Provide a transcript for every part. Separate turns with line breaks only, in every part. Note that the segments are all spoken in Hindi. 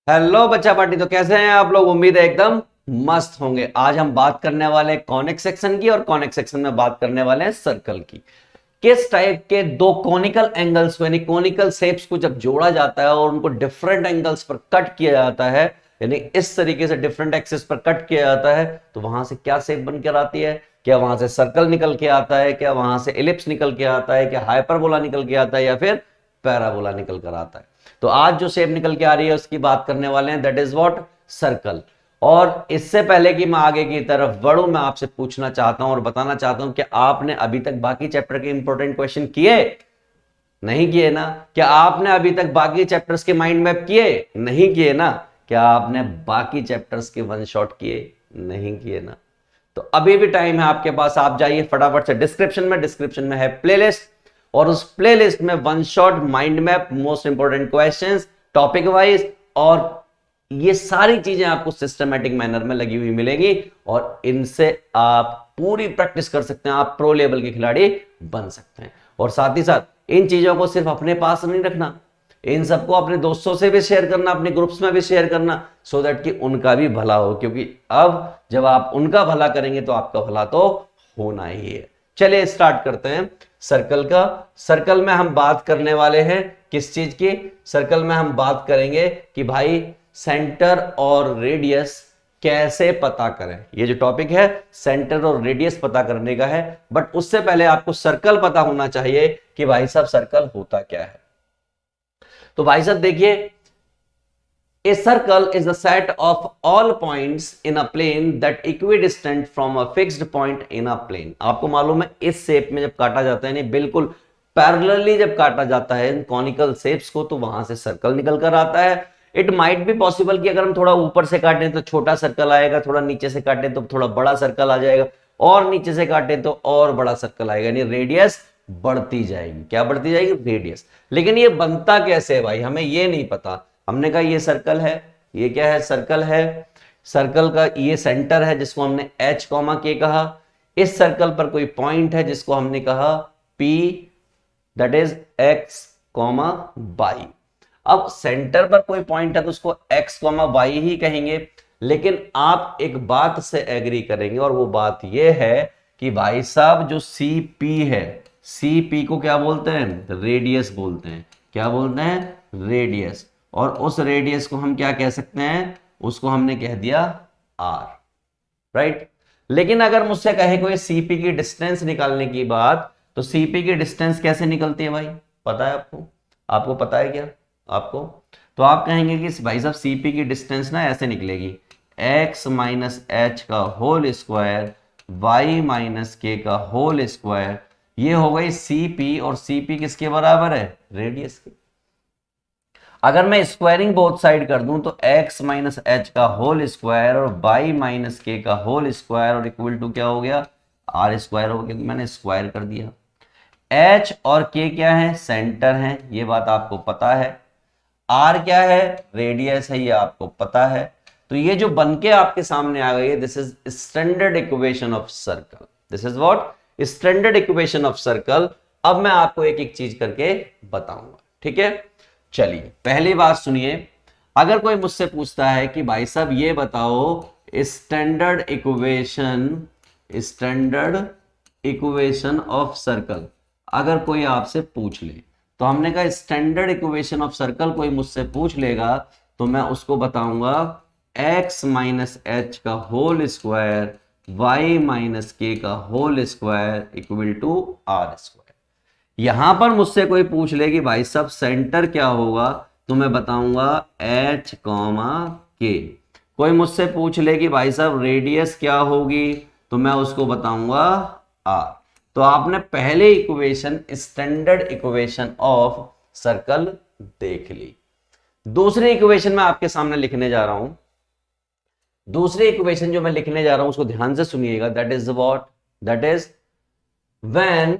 हेलो बच्चा पार्टी। तो कैसे हैं आप लोग? उम्मीद है एकदम मस्त होंगे। आज हम बात करने वाले हैं कॉनिक सेक्शन की, और कॉनिक सेक्शन में बात करने वाले हैं सर्कल की। किस टाइप के दो कॉनिकल एंगल्स को, यानी कॉनिकल शेप्स को जब जोड़ा जाता है और उनको डिफरेंट एंगल्स पर कट किया जाता है, यानी इस तरीके से डिफरेंट एक्सिस पर कट किया जाता है, तो वहां से क्या शेप बनकर आती है? क्या वहां से सर्कल निकल के आता है? क्या वहां से एलिप्स निकल के आता है? क्या हाइपरबोला निकल के आता है? या फिर पैराबोला निकल कर आता है? तो आज जो शेप निकल के आ रही है उसकी बात करने वाले हैं, दैट इज व्हाट, सर्कल। और इससे पहले कि मैं आगे की तरफ बढ़ूं, मैं आपसे पूछना चाहता हूं और बताना चाहता हूं कि आपने अभी तक बाकी चैप्टर के इंपॉर्टेंट क्वेश्चन किए? नहीं किए ना? क्या आपने अभी तक बाकी चैप्टर्स के माइंड मैप किए? नहीं किए ना? क्या आपने बाकी चैप्टर्स के वन शॉट किए? नहीं किए ना? तो अभी भी टाइम है आपके पास, आप जाइए फटाफट से डिस्क्रिप्शन में है प्लेलिस्ट, और उस प्लेलिस्ट में one shot mind map, most important questions, topic wise, और ये सारी चीजें आपको सिस्टमेटिक मैनर में लगी हुई मिलेंगी, और इनसे आप पूरी प्रैक्टिस कर सकते हैं, आप प्रो लेवल के खिलाड़ी बन सकते हैं। और साथ ही साथ इन चीजों को सिर्फ अपने पास नहीं रखना, इन सबको अपने दोस्तों से भी शेयर करना, अपने ग्रुप्स में भी शेयर करना, सो दैट कि उनका भी भला हो, क्योंकि अब जब आप उनका भला करेंगे तो आपका भला तो होना ही है। चलिए स्टार्ट करते हैं सर्कल का। सर्कल में हम बात करने वाले हैं किस चीज की? सर्कल में हम बात करेंगे कि भाई सेंटर और रेडियस कैसे पता करें। ये जो टॉपिक है सेंटर और रेडियस पता करने का है, बट उससे पहले आपको सर्कल पता होना चाहिए कि भाई साहब सर्कल होता क्या है। तो भाई साहब देखिए, a circle is a set of all points in a plane that equidistant from a fixed point in a plane। आपको मालूम है इस शेप में जब काटा जाता है, नहीं बिल्कुल पैरेलली जब काटा जाता है इन कॉनिकल शेप्स को, तो वहां से सर्कल निकल कर आता है। इट माइट बी पॉसिबल कि अगर हम थोड़ा ऊपर से काटें तो छोटा सर्कल आएगा, थोड़ा नीचे से काटें तो थोड़ा बड़ा सर्कल आ जाएगा, और नीचे से काटें तो और बड़ा सर्कल आएगा, यानी रेडियस बढ़ती जाएगी। क्या बढ़ती जाएगी? रेडियस। लेकिन ये बनता कैसे है भाई, हमें ये नहीं पता। हमने कहा ये सर्कल है, ये क्या है? सर्कल है। सर्कल का ये सेंटर है जिसको हमने एच कॉमा के कहा। इस सर्कल पर कोई पॉइंट है जिसको हमने कहा P, that is X comma Y. अब सेंटर पर कोई पॉइंट है तो उसको एक्स कॉमा वाई ही कहेंगे, लेकिन आप एक बात से एग्री करेंगे, और वो बात ये है कि भाई साहब जो सी पी है, सी पी को क्या बोलते हैं? रेडियस बोलते हैं। क्या बोलते हैं? रेडियस। और उस रेडियस को हम क्या कह सकते हैं? उसको हमने कह दिया आर, राइट। लेकिन अगर मुझसे कहे कोई सीपी की डिस्टेंस निकालने की बात, तो सीपी की डिस्टेंस कैसे निकलती है भाई? पता है आपको? आपको पता है क्या आपको? तो आप कहेंगे कि भाई साहब सीपी की डिस्टेंस ना ऐसे निकलेगी, एक्स माइनस एच का whole square Y minus K का होल स्क्वायर। ये हो गई सीपी, और सीपी किसके बराबर है? रेडियस के। अगर मैं स्क्वायरिंग बोथ साइड कर दूं तो x माइनस एच का होल स्क्वायर और y माइनस के का होल स्क्वायर, और इक्वल टू क्या हो गया? आर स्क्वायर हो गया। मैंने स्क्वायर कर दिया। h और k क्या है? सेंटर है, ये बात आपको पता है। r क्या है? रेडियस है, ये आपको पता है। तो ये जो बनके आपके सामने आ गई है, this is standard equation of circle. This is what? Standard equation of circle. अब मैं आपको एक एक चीज करके बताऊंगा, ठीक है? चलिए पहली बात सुनिए। अगर कोई मुझसे पूछता है कि भाई साहब ये बताओ स्टैंडर्ड इक्वेशन ऑफ सर्कल, अगर कोई आपसे पूछ ले, तो हमने कहा स्टैंडर्ड इक्वेशन ऑफ सर्कल कोई मुझसे पूछ लेगा तो मैं उसको बताऊंगा x माइनस एच का whole square Y minus K का whole square equal to are square. यहां पर मुझसे कोई पूछ ले कि भाई साहब सेंटर क्या होगा, तो मैं बताऊंगा h कॉमा के। कोई मुझसे पूछ ले कि भाई साहब रेडियस क्या होगी, तो मैं उसको बताऊंगा r। तो आपने पहले equation standard equation of circle देख ली। दूसरी इक्वेशन मैं आपके सामने लिखने जा रहा हूं। दूसरी इक्वेशन जो मैं लिखने जा रहा हूं उसको ध्यान से सुनिएगा। That is what? That is when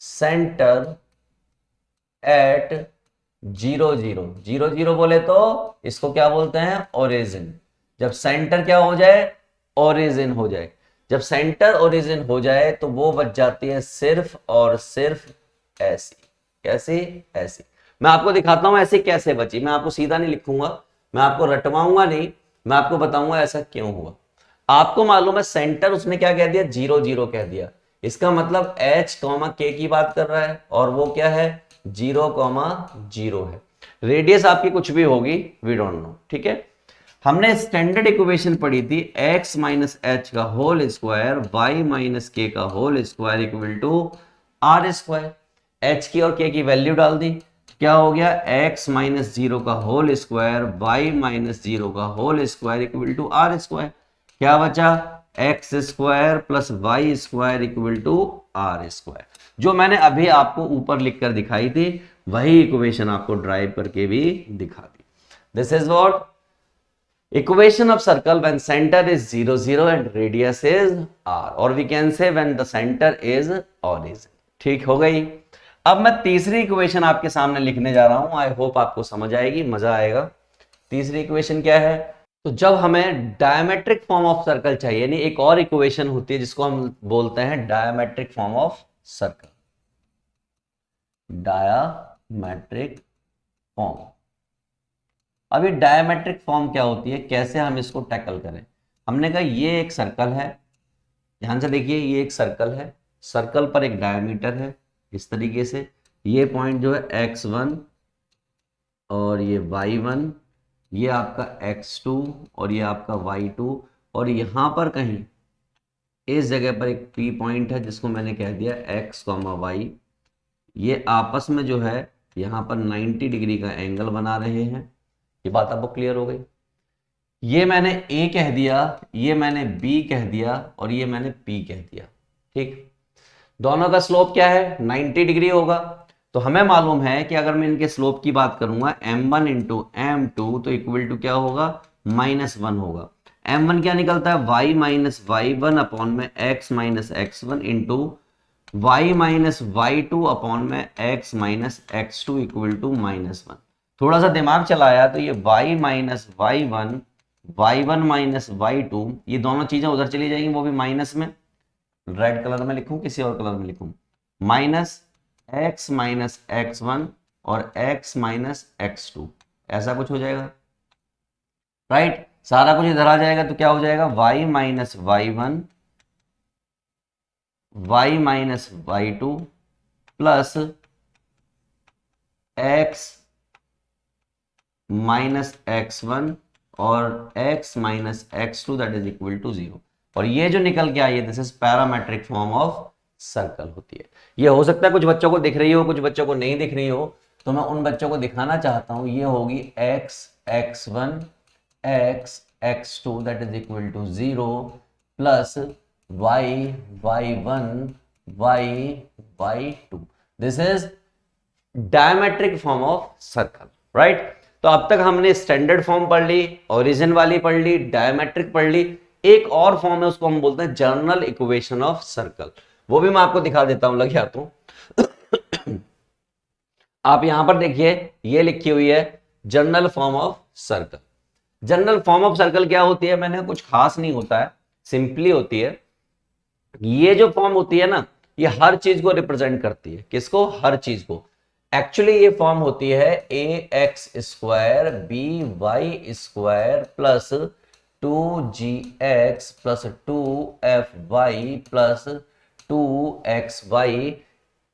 centre at 0 0 बोले तो इसको क्या बोलते हैं? ओरिजिन। जब सेंटर क्या हो जाए? ओरिजिन हो जाए। जब सेंटर ओरिजिन हो जाए तो वो बच जाती है सिर्फ और सिर्फ ऐसी। कैसी? ऐसी। मैं आपको दिखाता हूं ऐसे कैसे बची, मैं आपको सीधा नहीं लिखूंगा, मैं आपको रटवाऊंगा नहीं, मैं आपको बताऊंगा ऐसा क्यों हुआ। आपको मालूम है सेंटर उसने क्या कह दिया, 0 0 कह दिया, इसका मतलब h कॉमा k की बात कर रहा है और वो क्या है 0 कॉमा 0 है। रेडियस आपकी कुछ भी होगी, वी डोंट नो, ठीक है। हमने स्टैंडर्ड इक्वेशन पढ़ी थी x माइनस एच का whole square y minus K का whole square equal to are square. h की और k की वैल्यू डाल दी, क्या हो गया x माइनस जीरो का whole square y minus zero का whole square equal to are square. क्या बचा x square plus Y square equal to are square. जो मैंने अभी आपको ऊपर लिखकर दिखाई थी वही इक्वेशन आपको ड्राइव करके भी दिखा दी। This is what equation of circle when center is 0 0 and radius is r, or we can say when the center is origin। ठीक हो गई। अब मैं तीसरी इक्वेशन आपके सामने लिखने जा रहा हूं, आई होप आपको समझ आएगी, मजा आएगा। तीसरी इक्वेशन क्या है, तो जब हमें डायमेट्रिक फॉर्म ऑफ सर्कल चाहिए, यानी एक और इक्वेशन होती है जिसको हम बोलते हैं diametric form of circle, diametric form. अब ये डायमेट्रिक फॉर्म क्या होती है, कैसे हम इसको टैकल करें। हमने कहा ये एक सर्कल है, ध्यान से देखिए ये एक सर्कल है, सर्कल पर एक डायमीटर है इस तरीके से, ये पॉइंट जो है x1 और ये y1, ये आपका x2 और ये आपका y2, और यहां पर कहीं इस जगह पर एक P पॉइंट है जिसको मैंने कह दिया x, y। ये आपस में जो है यहां पर 90 डिग्री का एंगल बना रहे हैं। ये बात आपको क्लियर हो गई। ये मैंने A कह दिया, ये मैंने B कह दिया और ये मैंने P कह दिया, ठीक। दोनों का स्लोप क्या है 90 डिग्री होगा। तो हमें मालूम है कि अगर मैं इनके स्लोप की बात करूंगा m1 इंटू m2 तो इक्वल टू क्या होगा -1 होगा। m1 क्या निकलता है y माइनस y1 अपॉन में x minus x1 into y minus y2 upon में x minus x2 equal to -1। थोड़ा सा दिमाग चलाया तो ये y minus y1 y1 minus y2, ये दोनों चीजें उधर चली जाएंगी, वो भी माइनस में, रेड कलर में लिखूं किसी और कलर में लिखूं, माइनस x माइनस x1 और x माइनस x2, ऐसा कुछ हो जाएगा, राइट। सारा कुछ इधर आ जाएगा तो क्या हो जाएगा y minus y1 y minus y2 plus x minus x1 और x minus x2 that is equal to 0। और ये जो निकल के आई है this is parametric form of circle होती है। ये हो सकता है कुछ बच्चों को दिख रही हो, कुछ बच्चों को नहीं दिख रही हो, तो मैं उन बच्चों को दिखाना चाहता हूं। ये होगी x x1 x x2 that is equal to 0 plus y y1 y y2। This is diametric form of circle, right. तो अब तक हमने स्टैंडर्ड फॉर्म पढ़ ली, ओरिजिन वाली पढ़ ली, डायमेट्रिक पढ़ ली। एक और फॉर्म है उसको हम बोलते हैं जनरल इक्वेशन ऑफ सर्कल, वो भी मैं आपको दिखा देता हूं, लग गया तो आप यहां पर देखिए ये लिखी हुई है general form of circle. General form of circle क्या होती है, मैंने कुछ खास नहीं होता है, सिंपली होती है। ये जो फॉर्म होती है ना, ये हर चीज को रिप्रेजेंट करती है, किसको, हर चीज को। एक्चुअली ये फॉर्म होती है ax square by square plus 2gx plus 2fy plus 2xy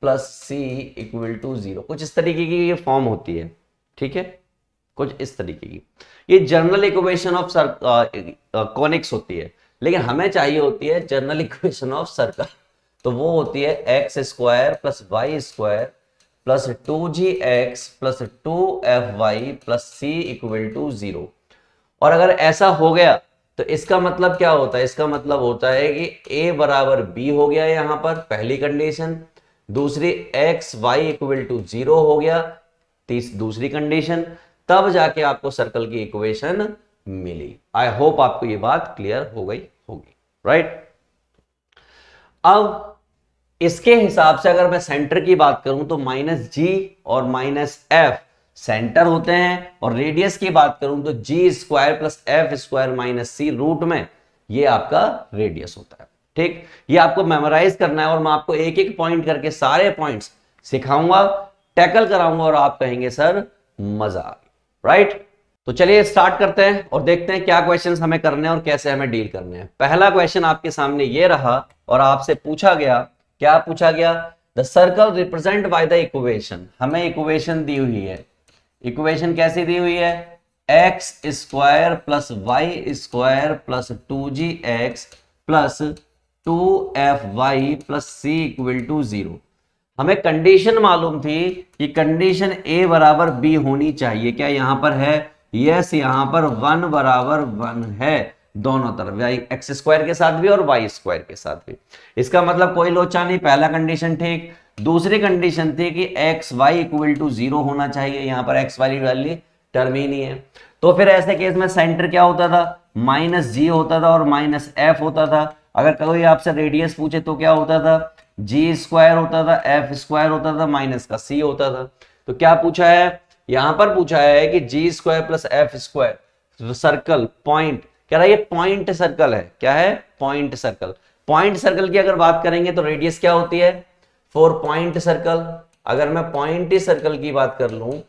plus c equal to 0। कुछ इस तरीके की ये फॉर्म होती है, ठीक है, कुछ इस तरीके की। ये जनरल इक्वेशन ऑफ कॉनिक्स होती है, लेकिन हमें चाहिए होती है जनरल इक्वेशन ऑफ सर्कल। तो वो होती है X square plus Y square plus 2gx plus 2fy plus c equal to 0। और अगर ऐसा हो गया तो इसका मतलब क्या होता है, इसका मतलब होता है कि a बराबर b हो गया यहां पर पहली कंडीशन, दूसरी x y इक्वल टू 0 हो गया दूसरी कंडीशन, तब जाके आपको सर्कल की इक्वेशन मिली। आई होप आपको ये बात क्लियर हो गई होगी, राइट। अब इसके हिसाब से अगर मैं सेंटर की बात करूं तो -g और -f सेंटर होते हैं, और रेडियस की बात करूं तो g square plus f square minus c root में ये आपका रेडियस होता है, ठीक। ये आपको मेमोराइज करना है और मैं आपको एक एक पॉइंट करके सारे पॉइंट्स सिखाऊंगा। टैकल कराऊंगा और आप कहेंगे सर मजा आ गया। राइट, तो चलिए स्टार्ट करते हैं और देखते हैं क्या क्वेश्चंस हमें करने हैं और कैसे हमें डील करने हैं। पहला क्वेश्चन आपके सामने ये रहा और आपसे पूछा गया, क्या पूछा गया, the circle represent by the equation. हमें इक्वेशन दी हुई है, इक्वेशन कैसी दी हुई है, X square plus Y square plus 2gx plus 2fy plus C equal to 0। हमें कंडीशन मालूम थी कि कंडीशन ए बराबर बी होनी चाहिए। क्या यहां पर है, यस, यहां पर 1 बराबर 1 है दोनों तरफ, एक्स स्क्वायर के साथ भी और वाई स्क्वायर के साथ भी। इसका मतलब कोई लोचा नहीं, पहला कंडीशन ठीक। दूसरी कंडीशन थी कि एक्स वाई इक्वल टू 0 होना चाहिए, यहां पर एक्स वाई डाली, टर्म ही नहीं है। तो फिर ऐसे केस में सेंटर क्या होता था, माइनस जी होता था और माइनस एफ होता था। अगर कोई आपसे रेडियस पूछे तो क्या होता था, जी स्क्वायर होता था, एफ स्क्वायर होता था, माइनस का सी होता था। तो क्या पूछा है, यहां पर पूछा है कि g square plus f square, circle point, कह रहा है ये पॉइंट सर्कल है। क्या है, पॉइंट सर्कल। पॉइंट सर्कल की अगर बात करेंगे तो रेडियस क्या होती है, 4 पॉइंट सर्कल। अगर मैं पॉइंट सर्कल की बात कर लूं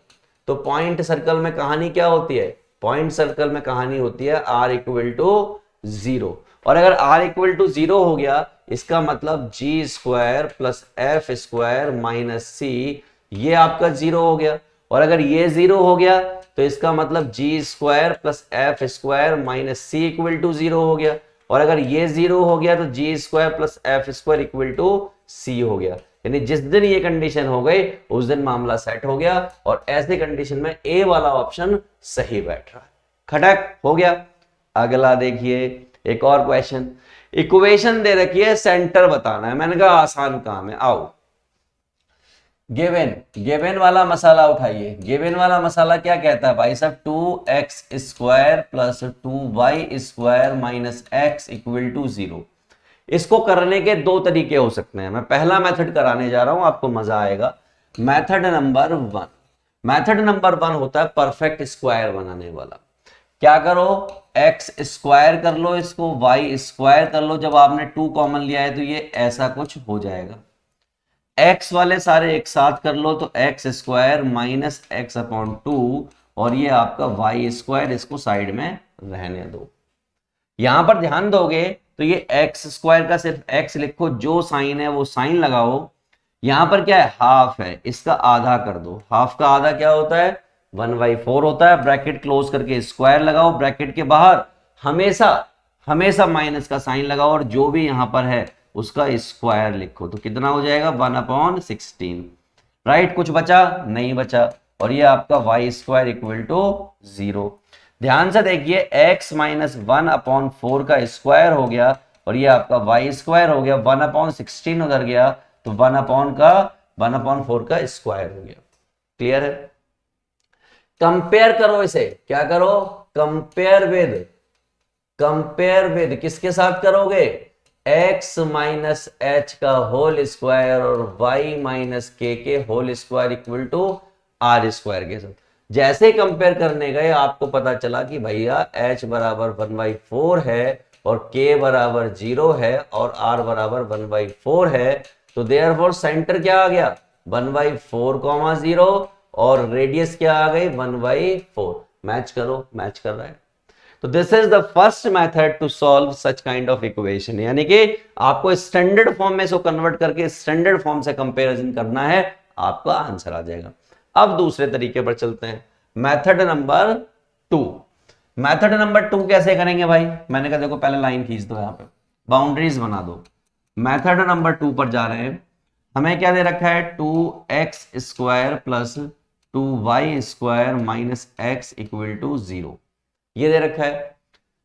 तो पॉइंट सर्कल में कहानी क्या होती है, पॉइंट सर्कल में कहानी होती है r इक्वल टू 0। और अगर r इक्वल टू 0 हो गया इसका मतलब g square plus f square minus c, ये आपका 0 हो गया। और अगर ये 0 हो गया तो इसका मतलब g square plus f square minus c equal to 0 हो गया। और अगर ये 0 हो गया तो g square plus f square equal to c हो गया। यानी जिस दिन ये कंडीशन हो गई उस दिन मामला सेट हो गया और ऐसी कंडीशन में ए वाला ऑप्शन सही बैठ रहा है। खटक हो गया। अगला देखिए एक और क्वेश्चन, इक्वेशन दे रखी है, सेंटर बताना है। मैंने कहा आसान काम है, आओ गिवन वाला मसाला उठाइए। गिवन वाला मसाला क्या कहता है भाई साहब, 2x square plus 2y square minus X equal to 0। इसको करने के दो तरीके हो सकते हैं। मैं पहला मेथड कराने जा रहा हूं, आपको मजा आएगा। मेथड नंबर 1, मेथड नंबर 1 होता है परफेक्ट स्क्वायर बनाने वाला। क्या करो, एक्स स्क्वायर कर लो, इसको वाई स्क्वायर कर लो। जब आपने 2 कॉमन लिया है तो ये ऐसा कुछ हो जाएगा। एक्स वाले सारे एक साथ कर लो तो x square minus X upon 2 और ये आपका वाई स्क्वायर, इसको साइड में रहने दो। यहां पर ध्यान दोगे तो ये एक्स स्क्वायर का सिर्फ एक्स लिखो, जो साइन है वो साइन लगाओ। यहां पर क्या है, हाफ है, इसका आधा कर दो। हाफ का आधा क्या होता है, 1/4 होता है। ब्रैकेट क्लोज करके स्क्वायर लगाओ, ब्रैकेट के बाहर हमेशा हमेशा माइनस का साइन लगाओ और जो भी यहां पर है उसका स्क्वायर लिखो। तो कितना हो जाएगा, 1/16। राइट, कुछ बचा नहीं बचा। और ये आपका वाई स्क्वायर इक्वल टू 0। ध्यान से देखिए, x माइनस 1/4 का स्क्वायर हो गया और ये आपका वाई स्क्वायर हो गया। 1/16 उधर गया तो 1/4 का स्क्वायर हो गया। क्लियर है। कंपेयर करो इसे, क्या करो, कंपेयर विद किसके साथ करोगे, x माइनस एच का होल स्क्वायर और y minus K whole square equal to are square के साथ। जैसे कंपेयर करने गए आपको पता चला कि भैया h बराबर 1/4 है और k बराबर 0 है और r बराबर 1/4 है। तो देयरफॉर सेंटर क्या आ गया, 1/4, 0 और रेडियस क्या आ गई, 1/4। मैच करो, मैच कर रहा है। तो this is the first method to solve such kind of equation. यानी कि आपको स्टैंडर्ड फॉर्म में इसको कन्वर्ट करके स्टैंडर्ड फॉर्म से कंपैरिजन करना है, आपका आंसर आ जाएगा। अब दूसरे तरीके पर चलते हैं, मेथड नंबर 2। मेथड नंबर 2 कैसे करेंगे भाई, मैंने कहा देखो पहले लाइन खींच दो, यहां पे बाउंड्रीज बना दो। मेथड नंबर 2 पर जा रहे हैं। हमें क्या दे रखा है, 2x square plus 2y square minus X equal to 0, ये दे रखा है।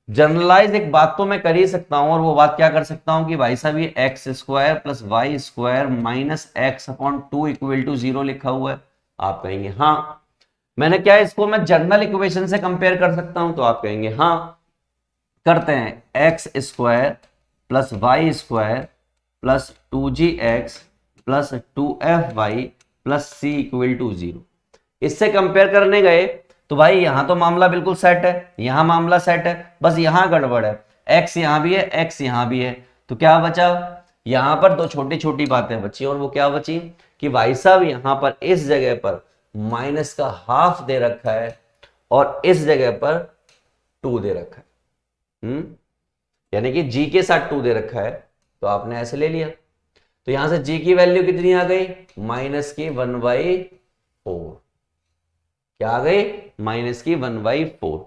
जनरलाइज एक बात तो मैं कर ही सकता हूं, और वो बात क्या कर सकता हूं कि भाई साहब ये X square plus Y square minus X upon 2 equal to 0 लिखा हुआ है। आप कहेंगे हाँ। मैंने क्या, इसको मैं जनरल इक्वेशन से कंपेयर कर सकता हूं, तो आप कहेंगे हाँ। करते हैं, X square plus Y square plus 2gx plus 2fy plus C equal to 0। इससे कंपेयर करने गए तो भाई यहां तो मामला बिल्कुल सेट है, यहां मामला सेट है, बस यहां गड़बड़ है। x यहां भी है, x यहां भी है, तो क्या बचा, यहां पर दो छोटी छोटी बातें बची, और वो क्या बची, कि भाई साहब यहां पर इस जगह पर माइनस का हाफ दे रखा है और इस जगह पर 2 दे रखा है। यानी कि g के साथ 2 दे रखा है, तो आपने ऐसे ले लिया। तो यहां से g की वैल्यू कितनी आ गई, माइनस की 1/4। क्या आ गई, माइनस की 1/4।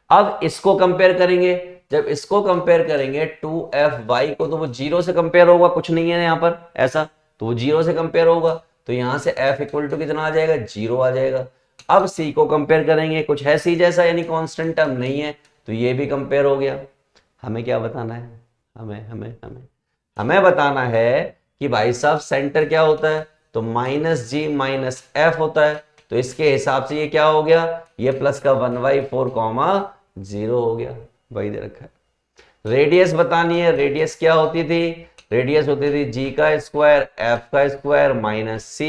अब इसको कंपेयर करेंगे, जब इसको कंपेयर करेंगे 2f(y) को, तो वो 0 से कंपेयर होगा, कुछ नहीं है यहां पर ऐसा, तो वो 0 से कंपेयर होगा, तो यहां से f इक्वल टू कितना आ जाएगा, 0 आ जाएगा। अब c को कंपेयर करेंगे, कुछ है c जैसा, यानी कांस्टेंट टर्म नहीं है, तो ये भी कंपेयर हो गया। हमें क्या बताना है, हमें बताना है कि भाई साहब सेंटर क्या होता है, तो -g माइनस f होता है, तो इसके हिसाब से ये क्या हो गया, ये प्लस का 1/4, 0 हो गया, वही दे रखा है। रेडियस बतानी है, रेडियस क्या होती थी, रेडियस होती थी g का स्क्वायर f का स्क्वायर माइनस c,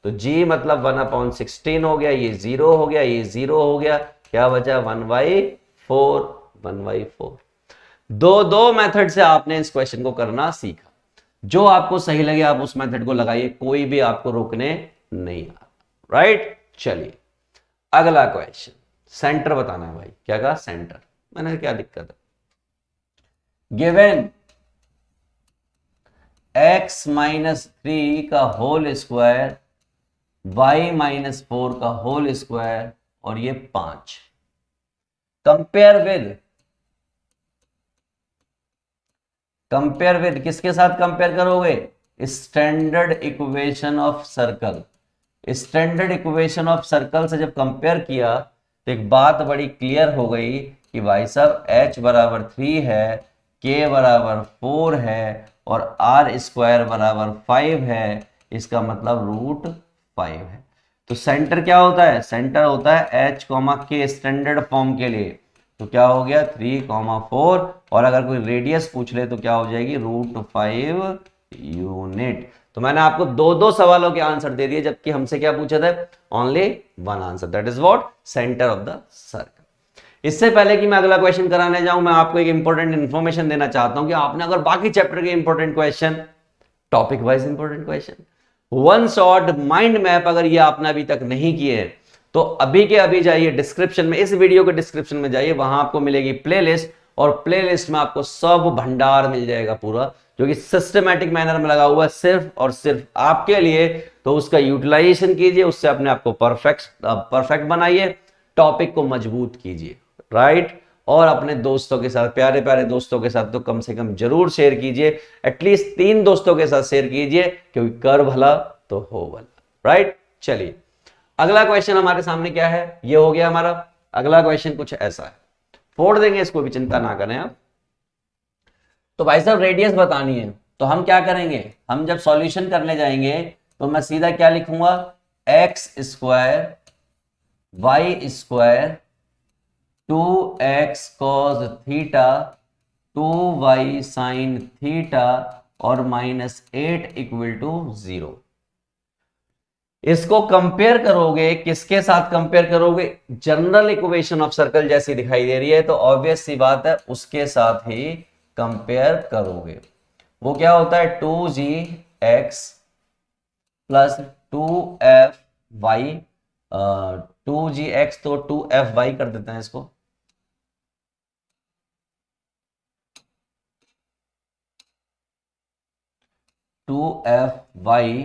तो g मतलब 1/16 हो गया, ये 0 हो गया, ये 0 हो गया, क्या बचा 1/4। दो मेथड से आपने इस क्वेश्चन को करना सीखा, जो आपको सही लगे आप उस मेथड को लगाइए, कोई भी आपको रोकने नहीं आ, राइट। चलिए अगला क्वेश्चन, सेंटर बताना है भाई, क्या कहा सेंटर, मैंने क्या दिक्कत है, गिवन x माइनस 3 का होल स्क्वायर y माइनस 4 का होल स्क्वायर और ये 5, कंपेयर विद किसके साथ कंपेयर करोगे, standard equation of circle. Standard equation of circle से जब कंपेयर किया तो एक बात बड़ी क्लियर हो गई कि भाई साहब h बराबर 3 है, k बराबर 4 है और r स्क्वायर बराबर 5 है, इसका मतलब √5 है। तो सेंटर क्या होता है, सेंटर होता है h, k स्टैंडर्ड फॉर्म के लिए, तो क्या हो गया 3,4, और अगर कोई रेडियस पूछ ले तो क्या हो जाएगी √5 यूनिट। तो मैंने आपको दो सवालों के आंसर दे दिए, जबकि हमसे क्या पूछा था, only one answer, that is what, centre of the circle. इससे पहले कि मैं अगला क्वेश्चन कराने जाऊं, मैं आपको एक इंपॉर्टेंट इंफॉर्मेशन देना चाहता हूं कि आपने अगर बाकी चैप्टर के important question, topic wise important question, one shot mind map अगर ये आपने अभी तक नहीं किए हैं, तो अभी के अभी जाइए डिस्क्रिप्शन में, इस वीडियो के डिस्क्रिप्शन में जाइए, वहां आपको मिलेगी प्लेलिस्ट, और प्लेलिस्ट में आपको सब भंडार मिल जाएगा पूरा, जो कि सिस्टमैटिक मैनर में लगा हुआ है सिर्फ और सिर्फ आपके लिए। तो उसका यूटिलाइजेशन कीजिए, उससे अपने आप को परफेक्ट बनाइए, टॉपिक को मजबूत कीजिए, राइट। और अपने दोस्तों के साथ, प्यारे प्यारे दोस्तों के साथ तो कम से कम जरूर शेयर कीजिए, एटलीस्ट 3 दोस्तों के साथ शेयर कीजिए, क्योंकि कर भला तो हो भला, राइट। चलिए अगला क्वेश्चन हमारे सामने क्या है, ये हो गया हमारा। अगला क्वेश्चन कुछ ऐसा है, फोड़ देंगे इसको भी, चिंता ना करें आप। तो भाई साहब रेडियस बतानी है, तो हम क्या करेंगे, हम जब सॉल्यूशन करने जाएंगे तो मैं सीधा क्या लिखूंगा, X square Y square 2x cos theta 2y sine theta और -8 इक्वल टू 0। इसको कंपेयर करोगे, किसके साथ कंपेयर करोगे, जनरल इक्वेशन ऑफ सर्कल जैसी दिखाई दे रही है, तो ऑब्वियस सी बात है उसके साथ ही कंपेयर करोगे। वो क्या होता है 2gx प्लस 2fy, 2gx तो 2fy कर देते हैं इसको, two F Y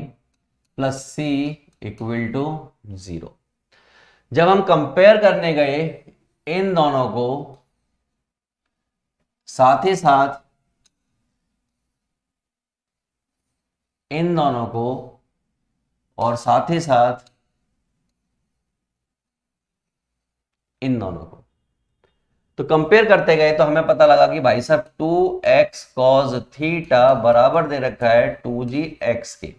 plus C equal to 0। जब हम कंपेयर करने गए इन दोनों को, साथ ही साथ इन दोनों को, और साथ ही साथ इन दोनों को, तो कंपेयर करते गए तो हमें पता लगा कि भाई साहब 2x कॉस थीटा बराबर दे रखा है 2gx के,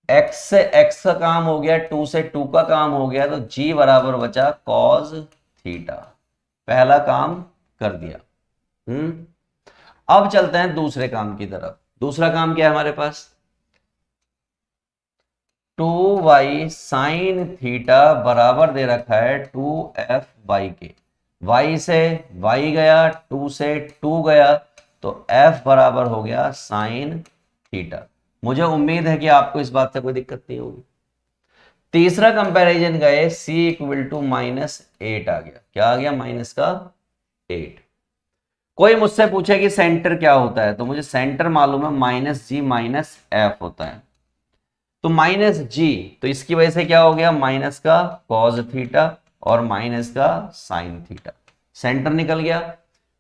x से x का काम हो गया, 2 से 2 का काम हो गया, तो g बराबर बचा कॉस थीटा, पहला काम कर दिया। अब चलते हैं दूसरे काम की तरफ। दूसरा काम क्या है हमारे पास, 2y साइन थीटा बराबर दे रखा है 2f(y) के, y से y गया, 2 से 2 गया, तो f बराबर हो गया साइन थीटा। मुझे उम्मीद है कि आपको इस बात से कोई दिक्कत नहीं होगी। तीसरा कंपैरिजन गए c इक्वल टू -8 आ गया। क्या आ गया? -8। कोई मुझसे पूछे कि सेंटर क्या होता है, तो मुझे सेंटर मालूम है -g-f होता है। तो -g, तो इसकी वजह से क्या हो गया? माइनस का cos थीटा और माइनस का sin थीटा, सेंटर निकल गया।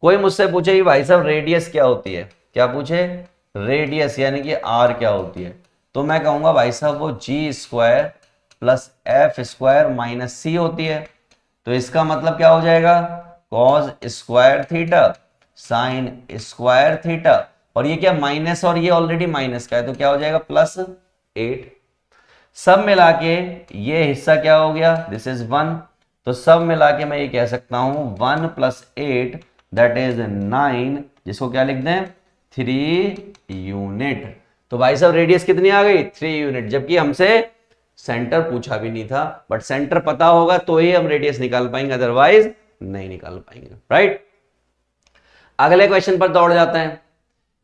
कोई मुझसे पूछे कि भाई साहब रेडियस क्या होती है, क्या पूछे? रेडियस यानी कि r क्या होती है, तो मैं कहूंगा भाई साहब वो g² plus f² minus c होती है। तो इसका मतलब क्या हो जाएगा? cos square theta sine square theta, और ये क्या माइनस, और ये ऑलरेडी माइनस का है, तो क्या हो जाएगा? +8। सब मिला के ये हिस्सा क्या हो गया? This is 1। तो सब मिला के मैं ये कह सकता हूं 1 + 8 दैट इज 9, जिसको क्या लिख दें? 3 यूनिट। तो भाई साहब रेडियस कितनी आ गई? 3 यूनिट, जबकि हमसे सेंटर पूछा भी नहीं था। बट सेंटर पता होगा तो ही हम रेडियस निकाल पाएंगे, अदरवाइज नहीं निकाल पाएंगे। राइट, अगले क्वेश्चन पर दौड़ जाते हैं।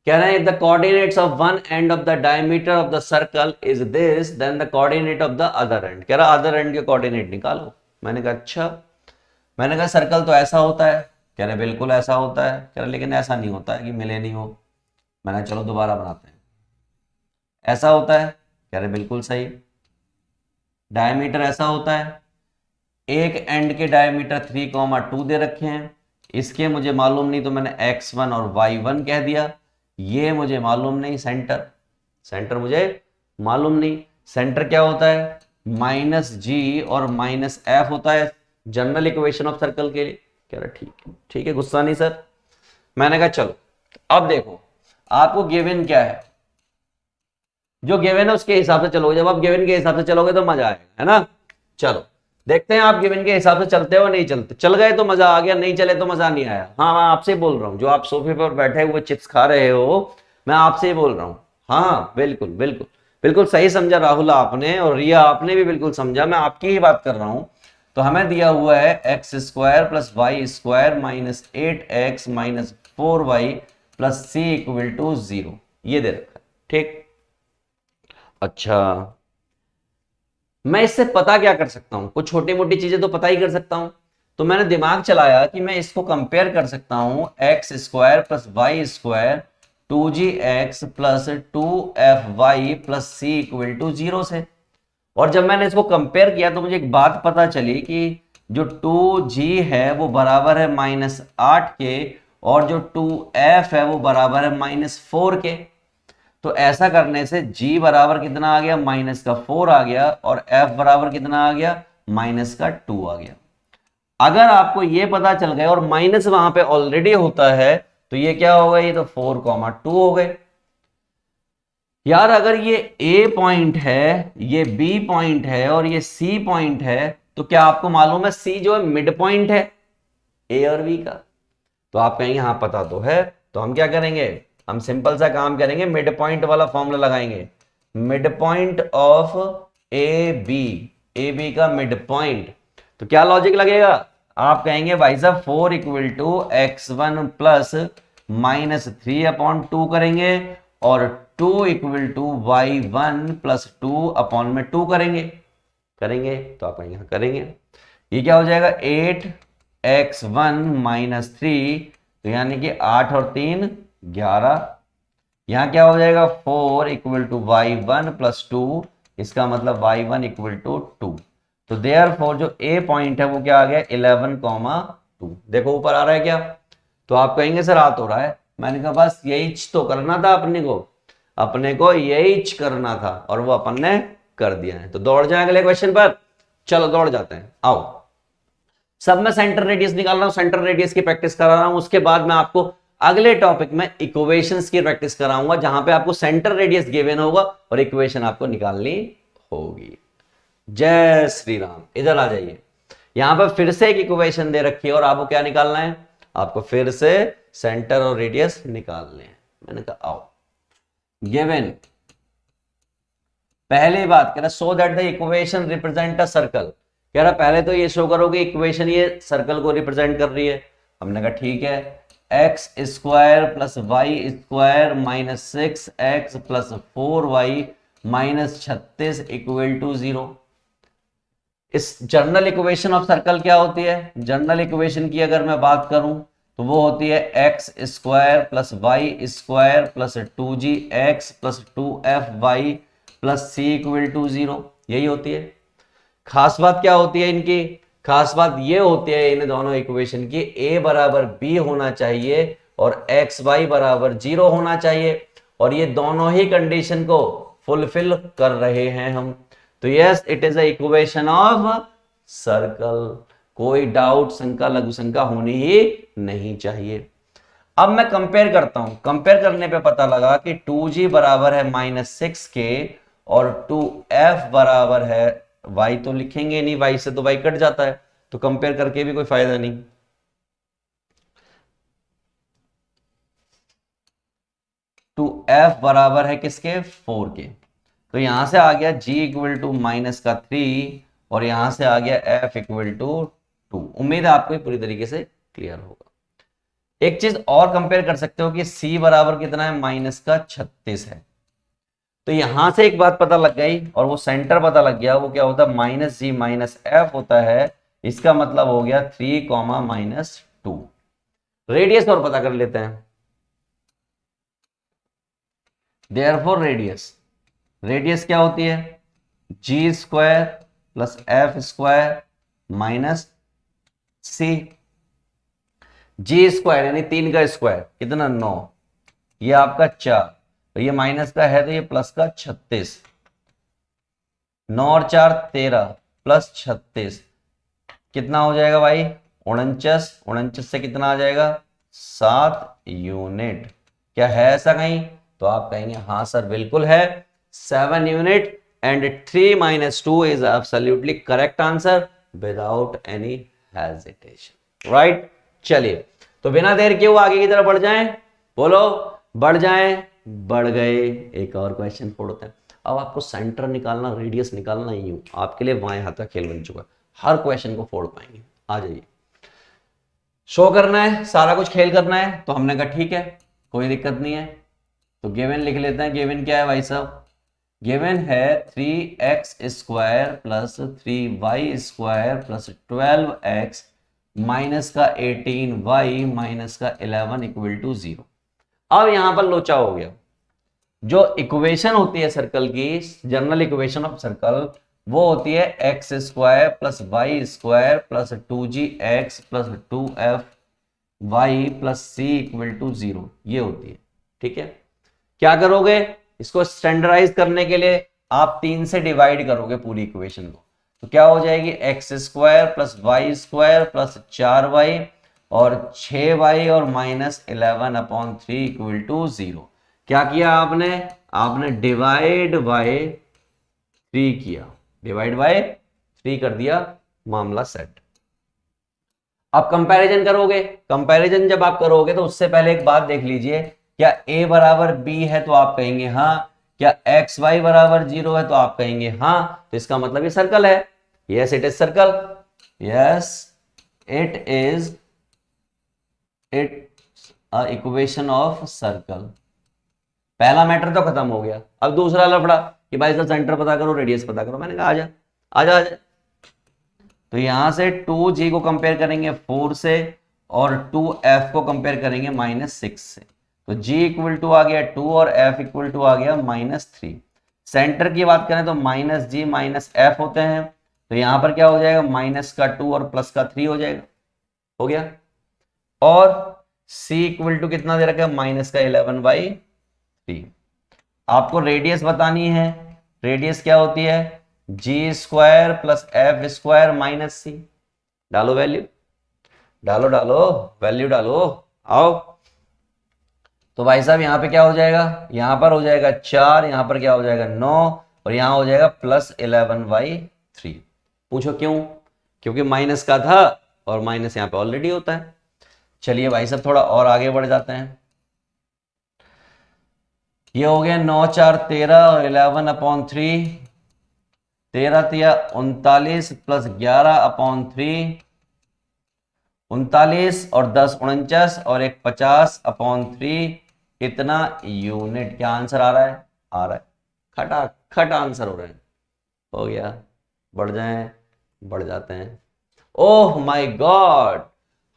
कह रहे हैं if the coordinates of one end of the diameter of the circle is this then the coordinate of the other end. कह रहा अदर एंड के कोऑर्डिनेट निकालो। मैंने कहा अच्छा। मैंने कहा सर्कल तो ऐसा होता है। कह रहे बिल्कुल ऐसा होता है। कह रहे लेकिन ऐसा नहीं होता है कि मिले नहीं हो। मैंने कहा चलो दोबारा बनाते हैं। ऐसा होता है। कह रहे बिल्कुल सही। डायमीटर ऐसा होता है, एक एंड के डायमीटर 3,2 दे रखे हैं। इसके मुझे मालूम नहीं तो मैंने x1 और y1 कह दिया। ये मुझे मालूम नहीं सेंटर, सेंटर मुझे मालूम नहीं। सेंटर क्या होता है? -g और -f होता है जनरल इक्वेशन ऑफ सर्कल के लिए। कह रहा ठीक है, ठीक है, गुस्सा नहीं सर। मैंने कहा चलो अब देखो आपको गिवन क्या है, जो गिवन है उसके हिसाब से चलोगे। जब आप गिवन के हिसाब से चलोगे तो मजा आएगा, है ना। चलो देखते हैं आप गिवन के हिसाब से चलते हो नहीं चलते। चल गए तो मजा आ गया, नहीं चले तो मजा नहीं आया। हाँ मैं आपसे बोल रहा हूँ, जो आप सोफे पर बैठे हुए चिप्स खा रहे हो, मैं आपसे ही बोल रहा हूँ। हाँ बिल्कुल बिल्कुल बिल्कुल सही समझा राहुल आपने, और रिया आपने भी बिल्कुल समझा। मैं आपकी ही बात कर रहा हूं। तो हमें दिया हुआ है x² + y² minus 8x minus 4y plus c equal to 0, ये दे रखा है। ठीक, अच्छा मैं इससे पता क्या कर सकता हूं? कुछ छोटी मोटी चीजें तो पता ही कर सकता हूं। तो मैंने दिमाग चलाया कि मैं इसको कंपेयर कर सकता हूं x² + y² 2gx plus 2fy plus c equal to 0 से। और जब मैंने इसको कंपेयर किया तो मुझे एक बात पता चली कि जो 2g है वो बराबर है -8 के, और जो 2f है वो बराबर है -4 के। तो ऐसा करने से g बराबर कितना आ गया? -4 आ गया, और f बराबर कितना आ गया? -2 आ गया। अगर आपको ये पता चल गया और माइनस वहां पे ऑलरेडी होता है तो ये क्या होगा? ये तो 4,2 हो गए। यार अगर ये A पॉइंट है, ये B पॉइंट है और ये C पॉइंट है, तो क्या आपको मालूम है C जो है मिड पॉइंट है A और B का? तो आप कहेंगे हाँ पता तो है। तो हम क्या करेंगे? हम सिंपल सा काम करेंगे, मिड पॉइंट वाला फॉर्मूला लगाएंगे। Mid point of A B का मिड पॉइंट। तो क्या लॉजिक लगेगा? आप कहेंगे भाई साहब 4 इक्वल टू x1 प्लस -3/2 करेंगे, और 2 इक्वल टू y1 प्लस 2/2 करेंगे। करेंगे तो आप यहां करेंगे, ये क्या हो जाएगा? 8x1 - 3, तो यानी कि 8 और 3 11। यहां क्या हो जाएगा? 4 इक्वल टू y1 प्लस 2, इसका मतलब y1 इक्वल टू 2। तो देयरफॉर जो ए पॉइंट है वो क्या आ गया? 11,2। देखो ऊपर आ रहा है क्या? तो आप कहेंगे सर आ तो रहा है। मैंने कहा बस यही तो करना था अपने को यही करना था, और वो अपन ने कर दिया है। तो दौड़ जाए अगले क्वेश्चन पर। चलो दौड़ जाते हैं, आओ। सब मैं सेंटर रेडियस निकाल रहा हूं, सेंटर रेडियस की प्रैक्टिस करा रहा हूं। उसके बाद मैं आपको अगले टॉपिक में इक्वेशंस की प्रैक्टिस कराऊंगा, जहां पे आपको सेंटर रेडियस गिवन होगा और इक्वेशन आपको निकालनी होगी। जय श्री राम। इधर आ जाइए। यहां पर फिर से एक इक्वेशन दे रखी है और आपको क्या निकालना है? आपको फिर से सेंटर और रेडियस निकालने हैं। मैंने कहा आओ। गिवन पहली बात कह रहा so that the equation represent a circle. कह रहा पहले तो ये शो करोगे इक्वेशन ये सर्कल को रिप्रेजेंट कर रही है। हमने कहा ठीक है, X square plus Y square minus 6x plus 4y minus 36 equal to 0। इस जनरल इक्वेशन ऑफ सर्कल क्या होती है? जनरल इक्वेशन की अगर मैं बात करूं तो वो होती है X square plus Y square plus 2gx plus 2fy plus c equal to 0। यही होती है। खास बात क्या होती है इनकी? खास बात ये होती है इन दोनों इक्वेशन की, a बराबर b होना चाहिए और एक्स वाई बराबर 0 होना चाहिए, और ये दोनों ही कंडीशन को फुलफिल कर रहे हैं हम। तो yes, it is a equation of circle. कोई डाउट, शंका, लघु शंका होनी ही नहीं चाहिए। अब मैं कंपेयर करता हूं। कंपेयर करने पे पता लगा कि 2g बराबर है -6k और 2f बराबर है y, तो लिखेंगे नहीं, y से तो y कट जाता है, तो कंपेयर करके भी कोई फायदा नहीं। टू एफ बराबर है किसके? 4 के। तो यहां से आ गया g इक्वल टू -3 और यहां से आ गया f इक्वल टू 2। उम्मीद है आपको पूरी तरीके से क्लियर होगा। एक चीज और कंपेयर कर सकते हो कि c बराबर कितना है? -36 है। तो यहां से एक बात पता लग गई और वो सेंटर पता लग गया। वो क्या होता है? -g -f होता है। इसका मतलब हो गया 3, -2। रेडियस और पता कर लेते हैं। देयरफॉर रेडियस क्या होती है? G square plus f square minus c. G square यानी 3 का स्क्वायर कितना? 9। ये आपका 4, तो ये माइनस का है तो ये प्लस का 36। 9 और 4 13 प्लस 36 कितना हो जाएगा भाई? 49। 49 से कितना आ जाएगा? 7 यूनिट। क्या है ऐसा कहीं? तो आप कहेंगे हाँ सर बिल्कुल है, 7 unit. And 3 - 2 is absolutely correct answer without any hesitation. Right, चलिए तो बिना देर किए आगे की तरफ बढ़ जाएं। बोलो, बढ़ जाएं। बढ़ गए। एक और क्वेश्चन फोड़ते हैं। अब आपको सेंटर निकालना, रेडियस निकालना ही हूं, आपके लिए बाएं हाथ का खेल बन चुका है। हर क्वेश्चन को फोड़ पाएंगे। आ जाइए, शो करना है, सारा कुछ खेल करना है। तो हमने कहा ठीक है, कोई दिक्कत नहीं है। तो गिवन लिख लेते हैं। गिवन क्या है भाई साहब? गिवन है 3x square plus 3y square plus 12x minus का 18y माइनस का 11 इक्वल टू 0। अब यहां पर लोचा हो गया। जो इक्वेशन होती है सर्कल की, जनरल इक्वेशन ऑफ सर्कल, वो होती है X square plus Y square plus 2gx plus 2fy plus c equal to 0। ये होती है। ठीक है, क्या करोगे? इसको स्टैंडर्डाइज करने के लिए आप 3 से डिवाइड करोगे पूरी इक्वेशन को। तो क्या हो जाएगी? X square plus Y square plus 4y और 6y और माइनस 11/3 इक्वल टू 0। क्या किया आपने? आपने डिवाइड बाय 3 किया। डिवाइड बाय 3 कर दिया, मामला सेट। अब कंपैरिजन करोगे। कंपैरिजन जब आप करोगे तो उससे पहले एक बात देख लीजिए। क्या a बराबर b है? तो आप कहेंगे हाँ। क्या एक्स वाई बराबर 0 है? तो आप कहेंगे हाँ। तो इसका मतलब ये सर्कल है। Yes it is circle. Yes it is equation of circle. पहला मैटर तो खत्म हो गया। अब दूसरा लफड़ा कि भाई साहब सेंटर पता करो, रेडियस पता करो। मैंने कहा आजा आजा आजा। तो यहां से 2g को कंपेयर करेंगे 4 से और 2f को कंपेयर करेंगे -6 से। तो g इक्वल टू आ गया 2 और f इक्वल टू आ गया -3। सेंटर की बात करें तो -g -f होते हैं। तो यहां पर क्या हो जाएगा? माइनस का 2 और प्लस का 3 हो जाएगा। हो गया। और c इक्वल टू कितना दे रखा है? माइनस का 11/3। आपको रेडियस बतानी है। रेडियस क्या होती है? G square plus f square minus c. डालो वैल्यू, डालो डालो वैल्यू डालो। आओ। तो भाई साहब यहां पे क्या हो जाएगा? यहां पर हो जाएगा 4, यहां पर क्या हो जाएगा 9 और यहां हो जाएगा +11/3। पूछो क्यों? क्योंकि माइनस का था और माइनस यहां पे ऑलरेडी होता है। चलिए भाई साहब थोड़ा और आगे बढ़ जाते हैं। ये हो गया 9 4 13 और 11/3। 13 3 39 प्लस 11/3 39 और 10 49 और एक 50/3 इतना यूनिट। क्या आंसर आ रहा है? आ रहा है, खटा खट आंसर हो रहे हैं। हो गया, बढ़ जाएं, बढ़ जाते हैं। ओह माय गॉड,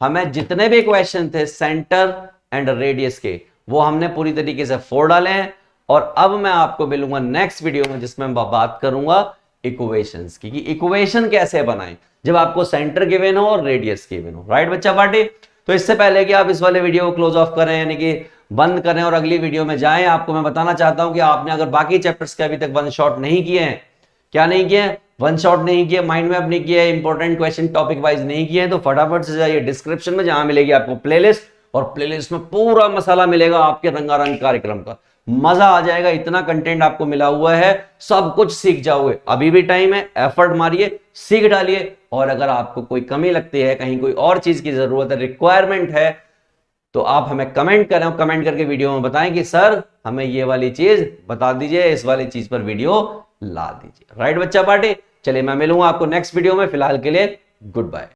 हमें जितने भी क्वेश्चन थे सेंटर एंड रेडियस के, वो हमने पूरी तरीके से फोड़ डाले हैं। और अब मैं आपको मिलूंगा नेक्स्ट वीडियो में, जिसमें मैं बात करूंगा इक्वेशंस की, कि इक्वेशन कैसे बनाएं जब आपको सेंटर गिवन हो और रेडियस गिवन हो। राइट बच्चा पार्टी? तो इससे पहले कि आप इस वाले वीडियो को क्लोज ऑफ करें, यानी कि बंद करें और अगली वीडियो में जाएं, आपको मैं बताना चाहता हूं कि आपने अगर बाकी चैप्टर्स के अभी तक वन शॉट नहीं किए हैं, क्या नहीं किए? वन शॉट नहीं किए, माइंड मैप नहीं किए, इंपॉर्टेंट क्वेश्चन टॉपिक वाइज नहीं किए, तो फटाफट से जाइए डिस्क्रिप्शन में, जहां मिलेगी आपको प्लेलिस्ट, और प्लेलिस्ट में पूरा मसाला मिलेगा आपके रंगारंग कार्यक्रम का। मजा आ जाएगा, इतना कंटेंट आपको मिला हुआ है, सब कुछ सीख जाओगे। अभी भी टाइम है, एफर्ट मारिए, सीख डालिए। और अगर आपको कोई कमी लगती है, कहीं कोई और चीज की जरूरत है, रिक्वायरमेंट है, तो आप हमें कमेंट करें, कमेंट करके वीडियो में बताएं कि सर हमें ये वाली चीज बता दीजिए, इस वाली चीज पर वीडियो ला दीजिए। राइट बच्चा पार्टी? चलिए मैं मिलूंगा आपको नेक्स्ट वीडियो में, फिलहाल के लिए गुड बाय।